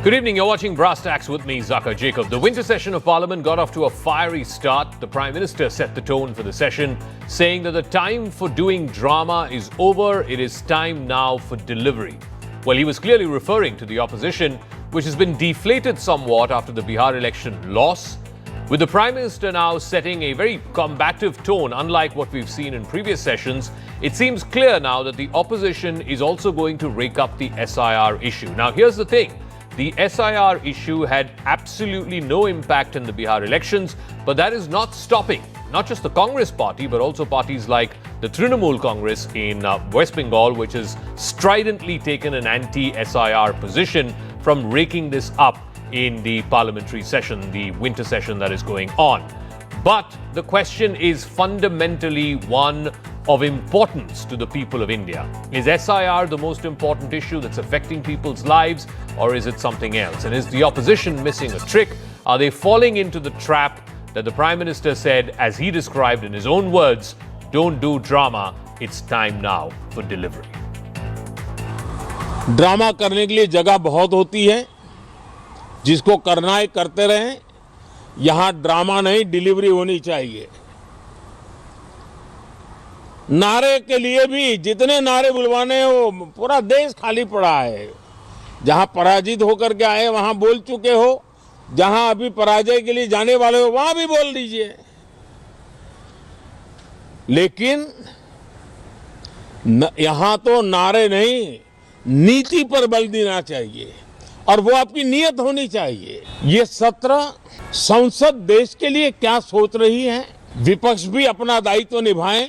Good evening, you're watching Brass-tacks with me, Zakir Jacob. The winter session of Parliament got off to a fiery start. The Prime Minister set the tone for the session, saying that the time for doing drama is over. It is time now for delivery. Well, he was clearly referring to the opposition, which has been deflated somewhat after the Bihar election loss. With the Prime Minister now setting a very combative tone, unlike what we've seen in previous sessions, it seems clear now that the opposition is also going to rake up the SIR issue. Now, here's the thing. The SIR issue had absolutely no impact in the Bihar elections, but that is not stopping not just the Congress party, but also parties like the Trinamool Congress in West Bengal, which has stridently taken an anti-SIR position from raking this up in the parliamentary session, the winter session that is going on. But the question is fundamentally one of importance to the people of India. Is SIR the most important issue that's affecting people's lives, or is it something else? And is the opposition missing a trick? Are they falling into the trap that the Prime Minister said, as he described in his own words, don't do drama, it's time now for delivery? Drama करने के लिए जगह बहुत होती है, जिसको करना है करते रहें। यहाँ ड्रामा नहीं, डिलीवरी होनी चाहिए। नारे के लिए भी जितने नारे बुलवाने हैं, वो पूरा देश खाली पड़ा है। जहां पराजित होकर के आए वहां बोल चुके हो, जहां अभी पराजय के लिए जाने वाले हो वहां भी बोल दीजिए। लेकिन यहां तो नारे नहीं, नीति पर बल देना चाहिए और वो आपकी नीयत होनी चाहिए। ये सत्र संसद देश के लिए क्या सोच रही है, विपक्ष भी अपना दायित्व निभाएं,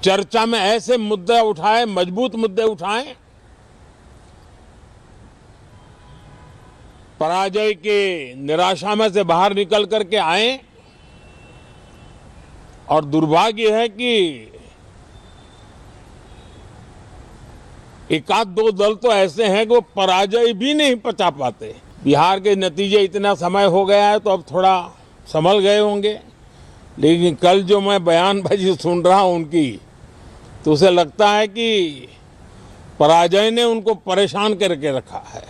चर्चा में ऐसे मुद्दे उठाएं, मजबूत मुद्दे उठाएं, पराजय के निराशा में से बाहर निकल करके आए। और दुर्भाग्य है कि एक आध दो दल तो ऐसे हैं कि वो पराजय भी नहीं पचा पाते। बिहार के नतीजे इतना समय हो गया है तो अब थोड़ा संभल गए होंगे, लेकिन कल जो मैं बयानबाजी सुन रहा हूं उनकी, तो उसे लगता है कि पराजय ने उनको परेशान करके रखा है।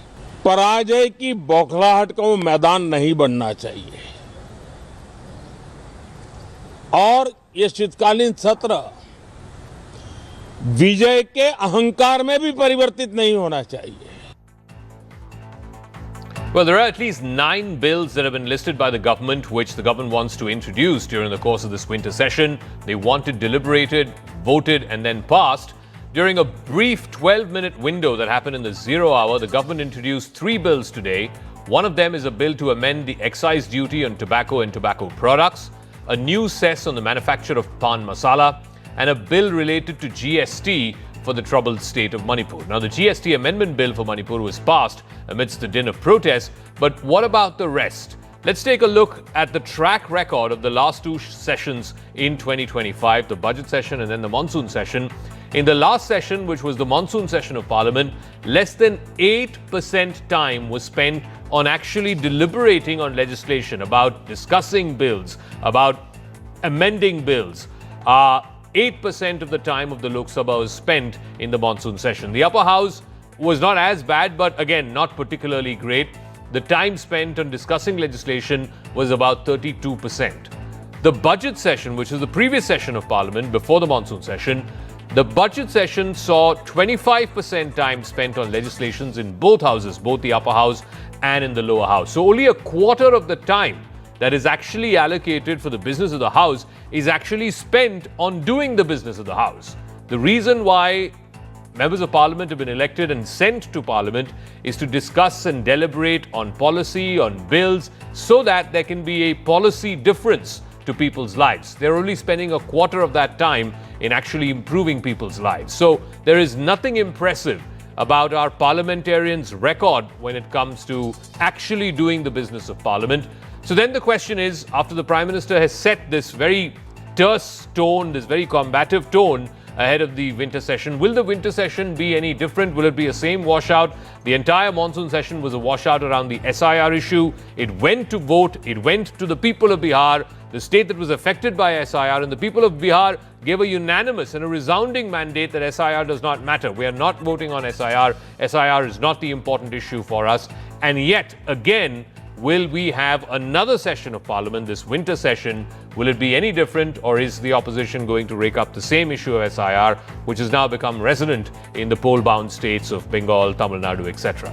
पराजय की बौखलाहट का वो मैदान नहीं बनना चाहिए और ये शीतकालीन सत्र विजय के अहंकार में भी परिवर्तित नहीं होना चाहिए। Well, there are at least 9 bills that have been listed by the government, which the government wants to introduce during the course of this winter session. They want it deliberated, voted, and then passed. During a brief 12-minute window that happened in the 0 hour, the government introduced 3 bills today. One of them is a bill to amend the excise duty on tobacco and tobacco products, a new cess on the manufacture of pan masala, and a bill related to GST for the troubled state of Manipur. Now, the GST amendment bill for Manipur was passed amidst the din of protests, but what about the rest? Let's take a look at the track record of the last 2 sessions in 2025, the budget session and then the monsoon session. In the last session, which was the monsoon session of Parliament, less than 8% time was spent on actually deliberating on legislation, about discussing bills, about amending bills. 8% of the time of the Lok Sabha was spent in the monsoon session. The upper house was not as bad, but again, not particularly great. The time spent on discussing legislation was about 32%. The budget session, which is the previous session of Parliament before the monsoon session, the budget session saw 25% time spent on legislations in both houses, both the upper house and in the lower house. So only a quarter of the time that is actually allocated for the business of the house is actually spent on doing the business of the house. The reason why members of parliament have been elected and sent to parliament is to discuss and deliberate on policy, on bills, so that there can be a policy difference to people's lives. They're only spending a quarter of that time in actually improving people's lives. So there is nothing impressive about our parliamentarians' record when it comes to actually doing the business of parliament. So then the question is, after the Prime Minister has set this very terse tone, this very combative tone ahead of the winter session, will the winter session be any different? Will it be a same washout? The entire monsoon session was a washout around the SIR issue. It went to vote. It went to the people of Bihar. the state that was affected by SIR, and the people of Bihar gave a unanimous and a resounding mandate that SIR does not matter. We are not voting on SIR. SIR is not the important issue for us. And yet, again, will we have another session of Parliament, this winter session? Will it be any different, or is the opposition going to rake up the same issue of SIR, which has now become resonant in the poll-bound states of Bengal, Tamil Nadu, etc.?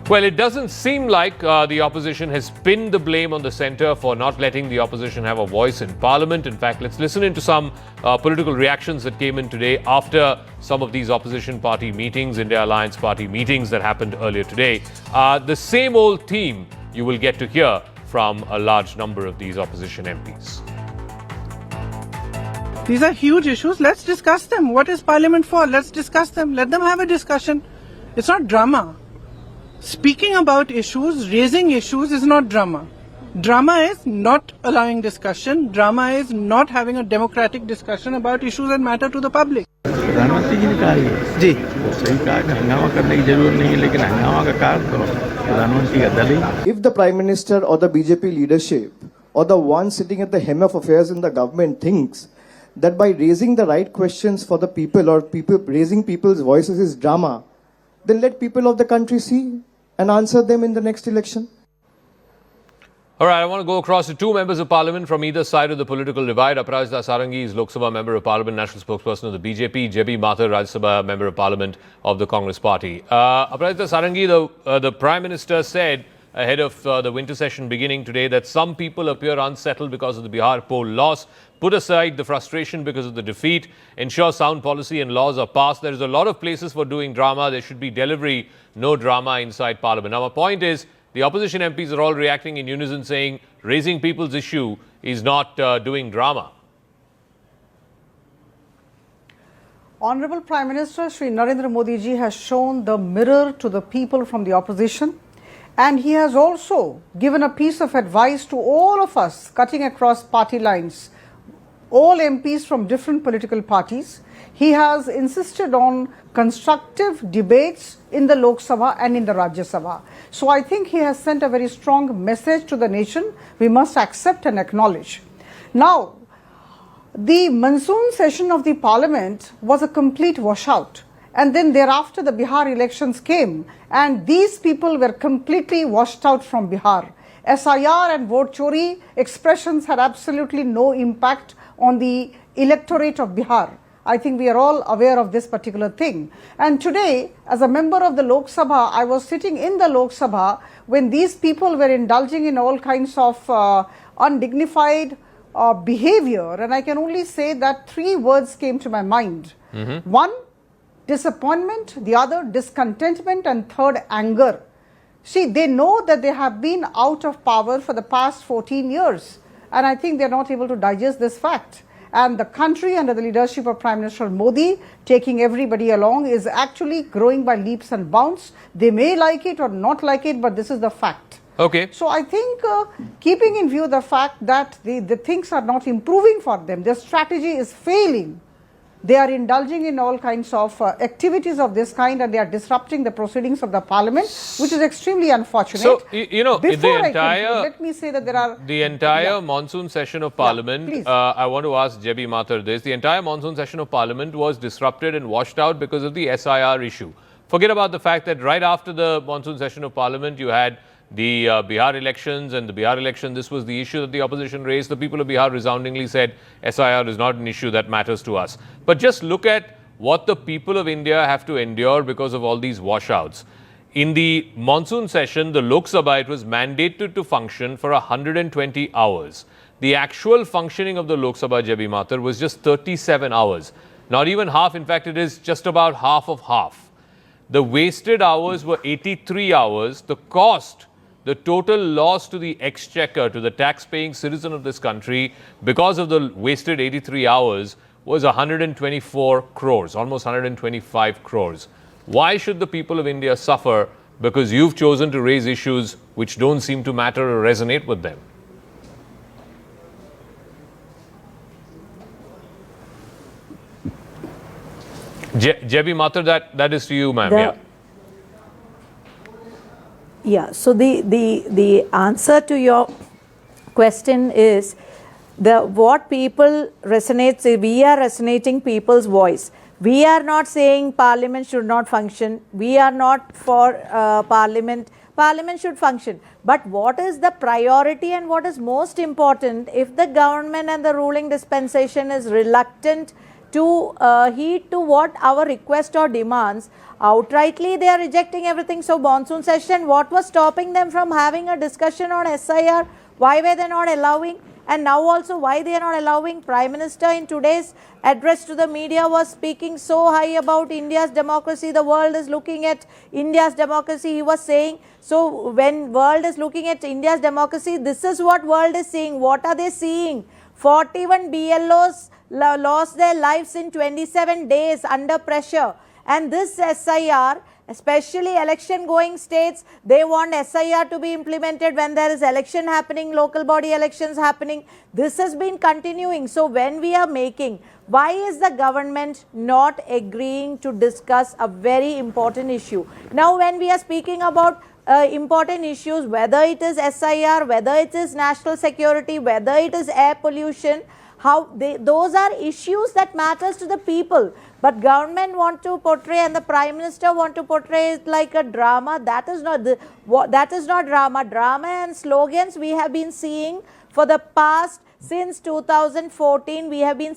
Well, it doesn't seem like the opposition has pinned the blame on the centre for not letting the opposition have a voice in Parliament. In fact, let's listen into some political reactions that came in today after some of these opposition party meetings, India Alliance party meetings that happened earlier today. The same old theme you will get to hear from a large number of these opposition MPs. These are huge issues. Let's discuss them. What is Parliament for? Let's discuss them. Let them have a discussion. It's not drama. Speaking about issues, raising issues is not drama. Drama is not allowing discussion. Drama is not having a democratic discussion about issues that matter to the public. प्रधानमंत्री जी ने कहा है जी वो सही कहा कि हंगामा करने की जरूरत नहीं है, लेकिन हंगामा का कारण तो प्रधानमंत्री का दल ही. If the Prime Minister or the BJP leadership or the one sitting at the helm of affairs in the government thinks that by raising the right questions for the people or raising people's voices is drama, then let people of the country see and answer them in the next election. All right, I want to go across to two members of Parliament from either side of the political divide. Aparajita Sarangi is Lok Sabha Member of Parliament, National Spokesperson of the BJP. Jibe Mathur, Rajya Sabha Member of Parliament of the Congress Party. Aparajita Sarangi, the Prime Minister said ahead of the winter session beginning today that some people appear unsettled because of the Bihar poll loss. Put aside the frustration because of the defeat. Ensure sound policy and laws are passed. There is a lot of places for doing drama. There should be delivery, no drama inside Parliament. Now, my point is, the opposition MPs are all reacting in unison, saying raising people's issue is not doing drama. Honorable Prime Minister Shri Narendra Modi ji has shown the mirror to the people from the opposition, and he has also given a piece of advice to all of us cutting across party lines, all MPs from different political parties. He has insisted on constructive debates in the Lok Sabha and in the Rajya Sabha. So I think he has sent a very strong message to the nation we must accept and acknowledge. Now, the monsoon session of the Parliament was a complete washout. And then thereafter the Bihar elections came and these people were completely washed out from Bihar. SIR and vote chori expressions had absolutely no impact on the electorate of Bihar. I think we are all aware of this particular thing. And today, as a member of the Lok Sabha, I was sitting in the Lok Sabha when these people were indulging in all kinds of undignified behavior. And I can only say that three words came to my mind. One, disappointment. The other, discontentment. And third, anger. See, they know that they have been out of power for the past 14 years. And I think they are not able to digest this fact. And the country under the leadership of Prime Minister Modi, taking everybody along, is actually growing by leaps and bounds. They may like it or not like it, but this is the fact. Okay. So I think keeping in view the fact that the things are not improving for them, their strategy is failing. They are indulging in all kinds of activities of this kind, and they are disrupting the proceedings of the Parliament, which is extremely unfortunate. So, you know, before I conclude, let me say that there are... The entire monsoon session of Parliament, I want to ask Jibe Mathur this, the entire monsoon session of Parliament was disrupted and washed out because of the SIR issue. Forget about the fact that right after the monsoon session of Parliament, you had the Bihar elections, and the Bihar election, this was the issue that the opposition raised. The people of Bihar resoundingly said SIR is not an issue that matters to us. But just look at what the people of India have to endure because of all these washouts. In the monsoon session, the Lok Sabha, it was mandated to function for 120 hours. The actual functioning of the Lok Sabha, Jibe Mathur, was just 37 hours. Not even half. In fact, it is just about half of half. The wasted hours were 83 hours. The cost, the total loss to the exchequer, to the tax-paying citizen of this country, because of the wasted 83 hours, was 124 crores, almost 125 crores. Why should the people of India suffer because you've chosen to raise issues which don't seem to matter or resonate with them? Jibe Mathur, that is to you, ma'am. Yeah, so the answer to your question is what people resonates, we are resonating people's voice. We are not saying Parliament should not function. We are not for Parliament. Parliament should function. But what is the priority and what is most important? If the government and the ruling dispensation is reluctant to heed to what our request or demands, outrightly they are rejecting everything. So monsoon session, what was stopping them from having a discussion on SIR? Why were they not allowing? And now also why they are not allowing? Prime Minister in today's address to the media was speaking so high about India's democracy. The world is looking at India's democracy. He was saying, so when world is looking at India's democracy, this is what world is seeing. What are they seeing? 41 BLOs lost their lives in 27 days under pressure. And this SIR, especially election going states, they want SIR to be implemented when there is election happening, local body elections happening. This has been continuing. So when we are making, why is the government not agreeing to discuss a very important issue? Now when we are speaking about important issues, whether it is SIR, whether it is national security, whether it is air pollution, those are issues that matters to the people. But government want to portray and the Prime Minister want to portray it like a drama. That is not that is not drama. Drama and slogans we have been seeing for the past, since 2014 we have been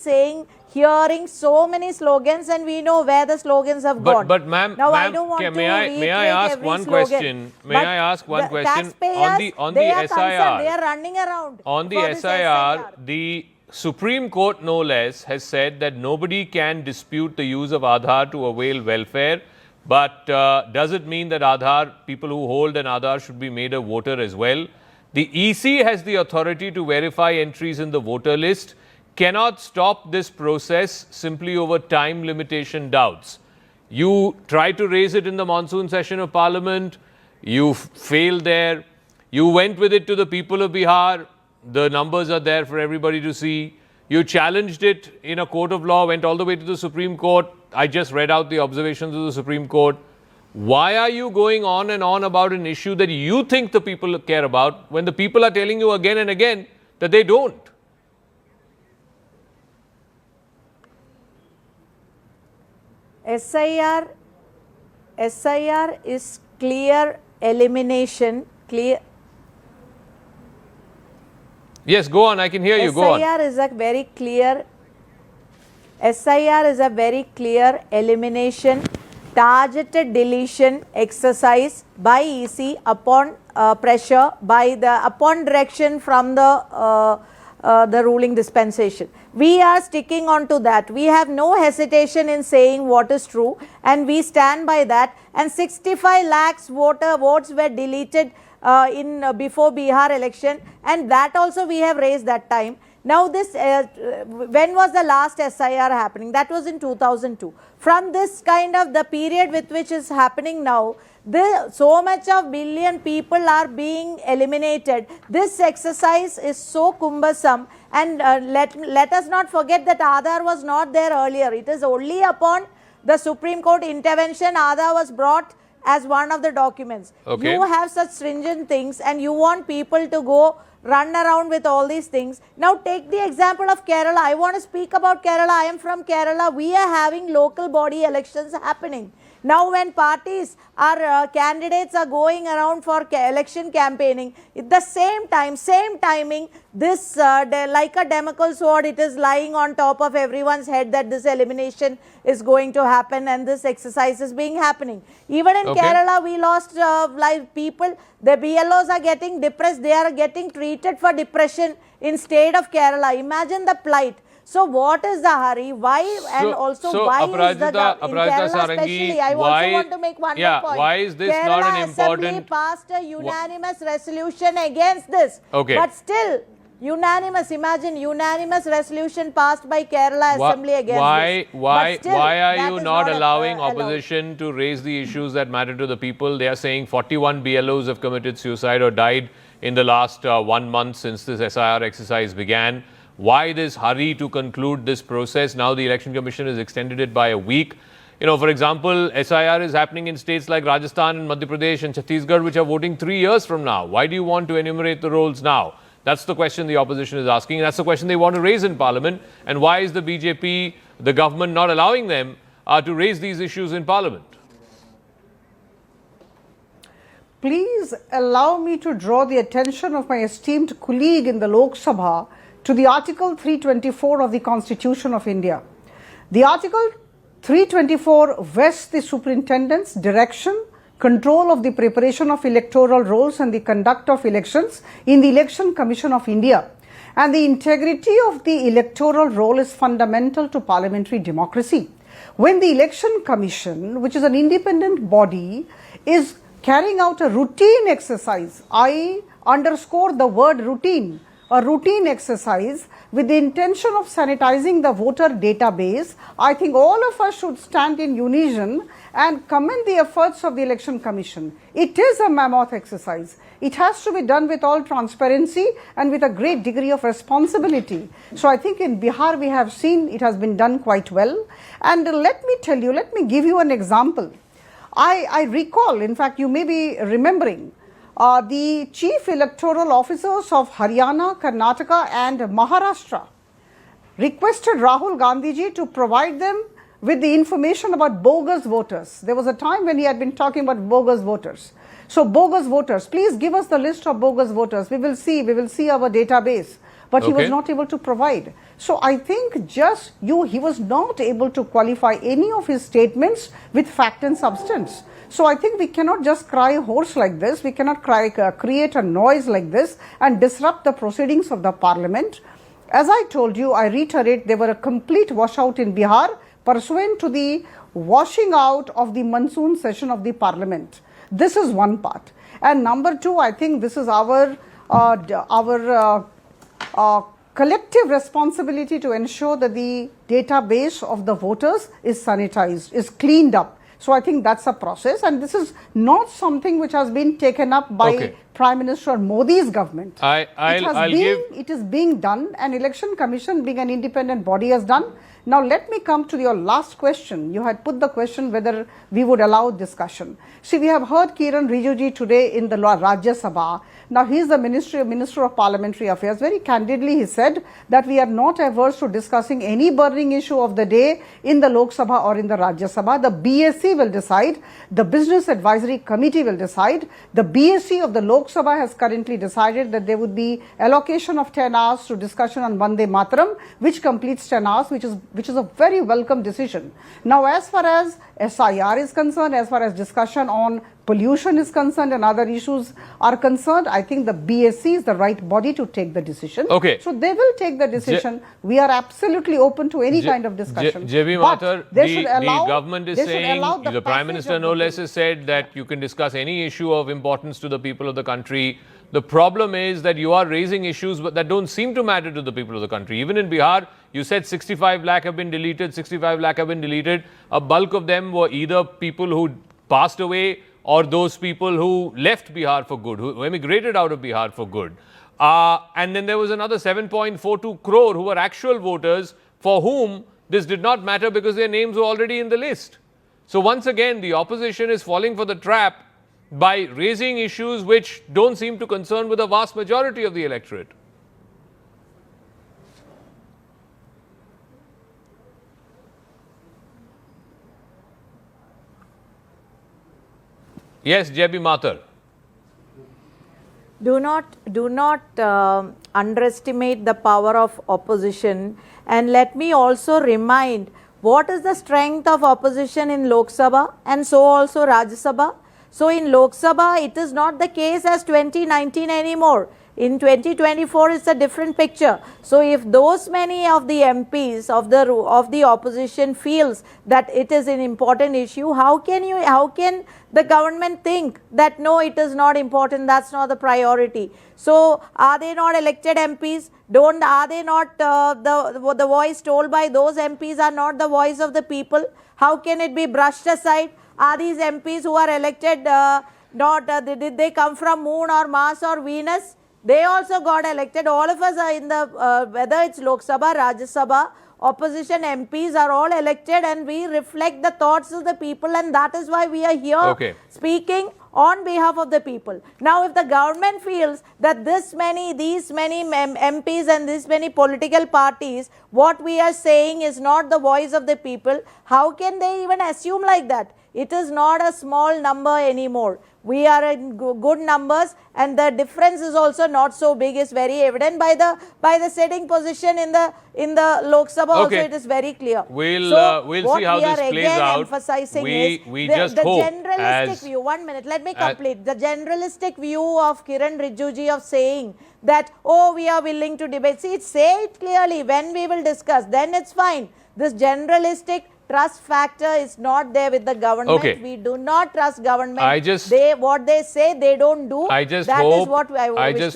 hearing so many slogans, and we know where the slogans have gone. But ma'am, I don't want may I ask one question? May I ask one question on the SIR? They are running around on the SIR. The Supreme Court, no less, has said that nobody can dispute the use of Aadhaar to avail welfare. But does it mean that Aadhaar, people who hold an Aadhaar should be made a voter as well? The EC has the authority to verify entries in the voter list, cannot stop this process simply over time limitation doubts. You tried to raise it in the monsoon session of Parliament, you failed there, you went with it to the people of Bihar. The numbers are there for everybody to see. You challenged it in a court of law, went all the way to the Supreme Court. I just read out the observations of the Supreme Court. Why are you going on and on about an issue that you think the people care about when the people are telling you again and again that they don't? SIR is clear elimination, clear. Yes, go on. I can hear you. Go on. SIR is a very clear elimination, targeted deletion exercise by EC upon pressure, upon direction from the ruling dispensation. We are sticking on to that. We have no hesitation in saying what is true, and we stand by that. And 65 lakhs votes were deleted before Bihar election, and that also we have raised that time. Now this, when was the last SIR happening? That was in 2002. From this kind of the period with which is happening now, so much of billion people are being eliminated. This exercise is so cumbersome, and let us not forget that Aadhaar was not there earlier. It is only upon the Supreme Court intervention Aadhaar was brought as one of the documents. Okay. You have such stringent things and you want people to go run around with all these things. Now take the example of Kerala. I want to speak about Kerala. I am from Kerala. We are having local body elections happening. Now when parties or candidates are going around for election campaigning, at the same timing, this like a Damocles sword, it is lying on top of everyone's head that this elimination is going to happen and this exercise is being happening. Even in Kerala, we lost live people. The BLOs are getting depressed. They are getting treated for depression in state of Kerala. Imagine the plight. So what is the hurry? Why? And also why is the in Kerala especially? I also want to make one more point. Why is this Kerala not an important? Assembly passed a unanimous resolution against this. Okay. But still, unanimous. Imagine unanimous resolution passed by Kerala Assembly against this. Why are you not allowing opposition to raise the issues that matter to the people? They are saying 41 BLOs have committed suicide or died in the last 1 month since this SIR exercise began. Why this hurry to conclude this process? Now the Election Commission has extended it by a week. You know, for example, SIR is happening in states like Rajasthan and Madhya Pradesh and Chhattisgarh, which are voting 3 years from now. Why do you want to enumerate the rolls now? That's the question the opposition is asking. And that's the question they want to raise in Parliament. And why is the BJP, the government, not allowing them to raise these issues in Parliament? Please allow me to draw the attention of my esteemed colleague in the Lok Sabha to the Article 324 of the Constitution of India. The Article 324 vests the superintendent's direction, control of the preparation of electoral rolls and the conduct of elections in the Election Commission of India. And the integrity of the electoral roll is fundamental to parliamentary democracy. When the Election Commission, which is an independent body, is carrying out a routine exercise, I underscore the word routine, a routine exercise with the intention of sanitizing the voter database, I think all of us should stand in unison and commend the efforts of the Election Commission. It is a mammoth exercise. It has to be done with all transparency and with a great degree of responsibility. So I think in Bihar we have seen it has been done quite well. And let me tell you, let me give you an example. I recall, in fact, you may be remembering, the chief electoral officers of Haryana, Karnataka and Maharashtra requested Rahul Gandhiji to provide them with the information about bogus voters. There was a time when he had been talking about bogus voters. So bogus voters, please give us the list of bogus voters. We will see our database. But he was not able to provide. So I think he was not able to qualify any of his statements with fact and substance. So I think we cannot just cry hoarse like this. We cannot create a noise like this and disrupt the proceedings of the parliament. As I told you, I reiterate, there were a complete washout in Bihar pursuant to the washing out of the monsoon session of the parliament. This is one part. And number two, I think this is our collective responsibility to ensure that the database of the voters is sanitized, is cleaned up. So I think that's a process, and this is not something which has been taken up by Prime Minister Modi's government. It is being done, and Election Commission, being an independent body, has done. Now let me come to your last question. You had put the question whether we would allow discussion. See, we have heard Kiran Rijuji today in the Rajya Sabha. Now he is the Minister of Parliamentary Affairs. Very candidly he said that we are not averse to discussing any burning issue of the day in the Lok Sabha or in the Rajya Sabha. The BSc will decide. The Business Advisory Committee will decide. The BSc of the Lok Sabha has currently decided that there would be allocation of 10 hours to discussion on Vande Mataram, which completes 10 hours, which is a very welcome decision. Now as far as SIR is concerned, as far as discussion on pollution is concerned and other issues are concerned, I think the BSc is the right body to take the decision. So they will take the decision. We are absolutely open to any kind of discussion. JB Mathur, the government is saying, the Prime Minister no less has said that you can discuss any issue of importance to the people of the country. The problem is that you are raising issues that don't seem to matter to the people of the country. Even in Bihar, you said 65 lakh have been deleted, 65 lakh have been deleted. A bulk of them were either people who passed away or those people who left Bihar for good, who emigrated out of Bihar for good. And then there was another 7.42 crore who were actual voters for whom this did not matter because their names were already in the list. So once again, the opposition is falling for the trap by raising issues which don't seem to concern with a vast majority of the electorate. Yes, JB Mathur. Do not underestimate the power of opposition, and let me also remind what is the strength of opposition in Lok Sabha and so also Rajya Sabha. So in Lok Sabha, it is not the case as 2019 anymore. In 2024, it's a different picture. So if those many of the MPs of the opposition feels that it is an important issue, how can the government think that no, it is not important, that's not the priority? So are they not elected MPs? Are they not the voice told by those MPs are not the voice of the people? How can it be brushed aside? Are these MPs who are elected did they come from Moon or Mars or Venus? They also got elected. All of us are in the, whether it's Lok Sabha, Rajya Sabha, opposition MPs are all elected, and we reflect the thoughts of the people, and that is why we are here speaking on behalf of the people. Now, if the government feels that these many MPs and these many political parties, what we are saying is not the voice of the people, how can they even assume like that? It is not a small number anymore. We are in good numbers, and the difference is also not so big. Is very evident by the sitting position in the Lok Sabha. Also, it is very clear. We'll So see how this plays out. Emphasizing We is just the hope generalistic view. 1 minute, let me complete. The generalistic view of Kiran Rijiju of saying that, oh, we are willing to debate. See, say it clearly. When we will discuss, then it's fine. This generalistic trust factor is not there with the government. Okay. We do not trust government. What they say, they don't do. I just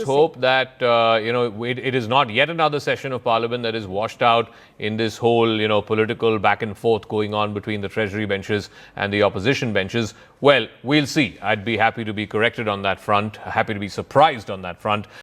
hope that it is not yet another session of Parliament that is washed out in this whole political back and forth going on between the Treasury benches and the opposition benches. Well, we'll see. I'd be happy to be corrected on that front, happy to be surprised on that front.